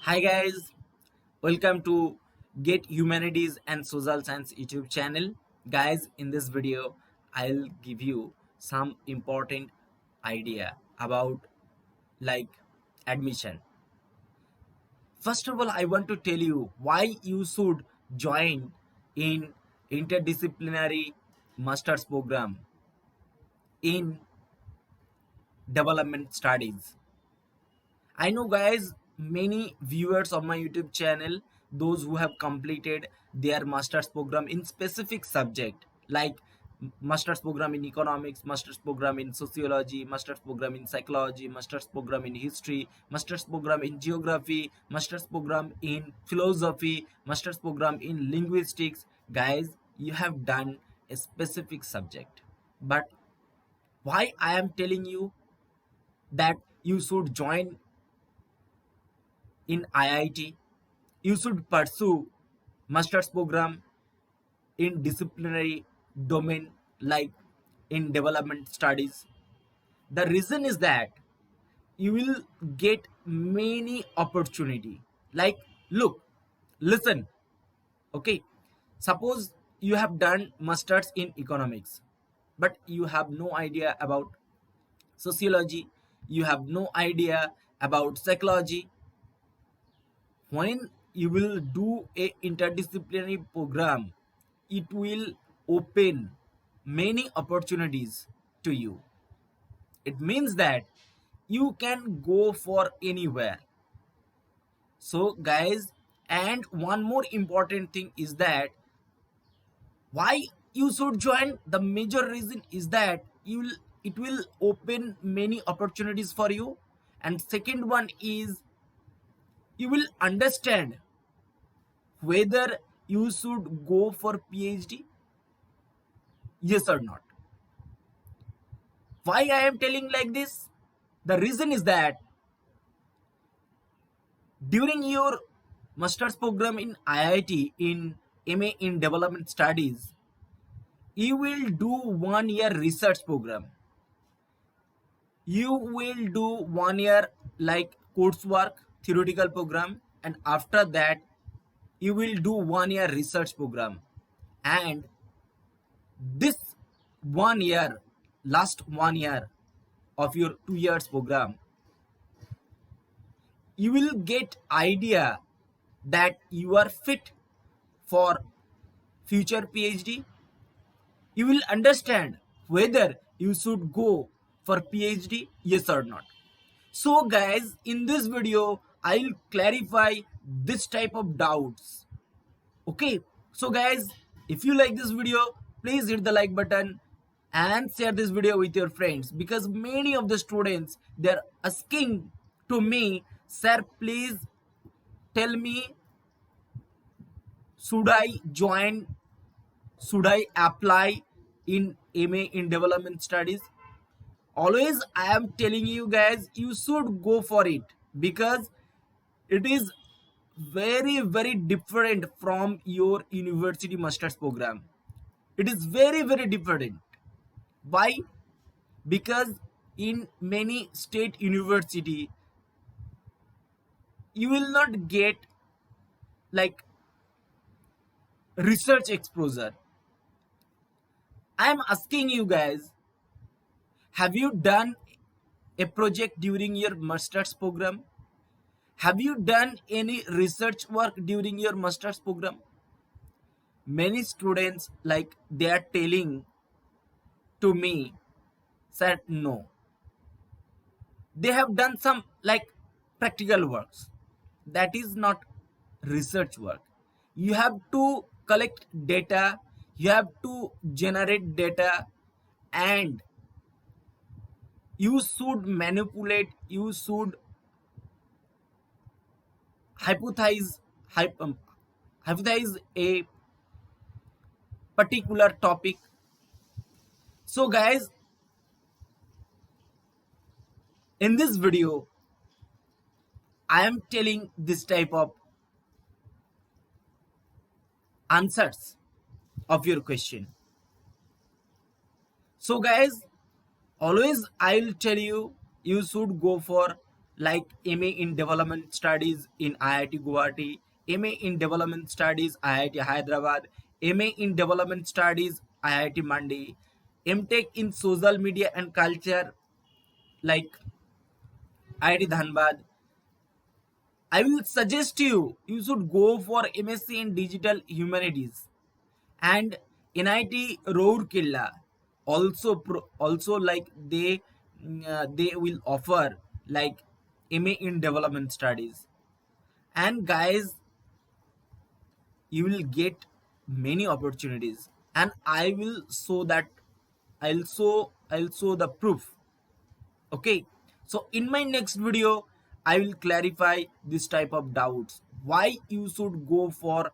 Hi guys, welcome to Get Humanities and Social Science YouTube channel. Guys, in this video, I'll give you some important idea about like admission. First of all, I want to tell you why you should join in interdisciplinary master's program in development studies. I know, guys, many viewers of my YouTube channel, those who have completed their master's program in specific subject like master's program in economics, master's program in sociology, master's program in psychology, master's program in history, master's program in geography, master's program in philosophy, master's program in linguistics. Guys, you have done a specific subject. But why I am telling you that you should join in IIT, you should pursue master's program in disciplinary domain like in development studies. The reason is that you will get many opportunity. Like, look, listen, okay? Suppose you have done masters in economics, but you have no idea about sociology, you have no idea about psychology. When you will do a interdisciplinary program, it will open many opportunities to you. It means that you can go for anywhere. So guys, and one more important thing is that why you should join, the major reason is that it will open many opportunities for you. And second one is you will understand whether you should go for PhD, yes or not. Why I am telling like this? The reason is that during your master's program in IIT in MA in development studies, you will do 1 year research program. You will do 1 year like coursework, theoretical program, and after that you will do 1 year research program. And this 1 year, last 1 year of your 2 years program, you will get idea that you are fit for future PhD. You will understand whether you should go for PhD, yes or not. So guys, in this video I'll clarify this type of doubts. Okay, so guys, if you like this video, please hit the like button and share this video with your friends, because many of the students, they're asking to me, sir, please tell me, should I join, should I apply in MA in development studies? Always I am telling you guys, you should go for it, because it is very different from your university master's program. It is very different. Why? Because in many state university you will not get like research exposure. I am asking you guys, have you done a project during your master's program? Have you done any research work during your master's program? Many students, like, they are telling to me, said no, they have done some like practical works. That is not research work. You have to collect data, you have to generate data, and you should manipulate, you should hypothesize, hypothesize a particular topic. So guys, in this video I am telling this type of answers of your question. So guys, always I'll tell you, you should go for like MA in Development Studies in IIT Guwahati, MA in Development Studies IIT Hyderabad, MA in Development Studies IIT Mandi, MTech in Social Media and Culture like IIT Dhanbad. I will suggest you should go for MSc in Digital Humanities and NIT Rourkela also like they will offer like MA in Development Studies. And guys, you will get many opportunities, and I will show that. I'll show the proof. Okay, so in my next video I will clarify this type of doubts, why you should go for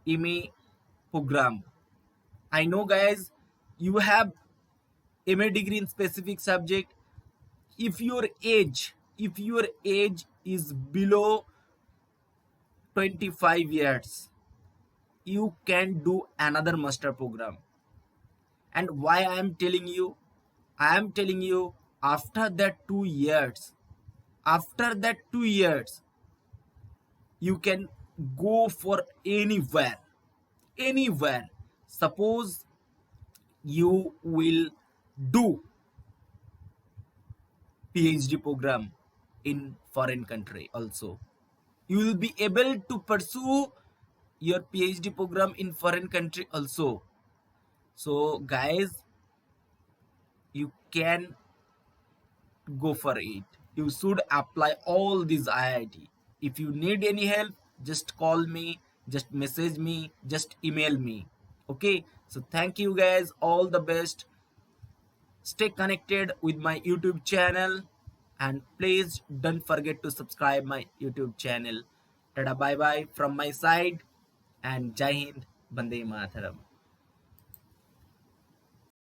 MA program. I know guys, you have MA degree in specific subject. If your age is below 25 years, you can do another master program. And why I am telling you, after that 2 years you can go for anywhere. Suppose you will do PhD program in foreign country also, you will be able to pursue your PhD program in foreign country also. So guys, you can go for it. You should apply all these IIT. If you need any help, just call me, just message me, just email me. Okay, so thank you guys, all the best. Stay connected with my YouTube channel, and please don't forget to subscribe my YouTube channel. Tada, bye bye from my side, and Jai Hind, Bande Mataram.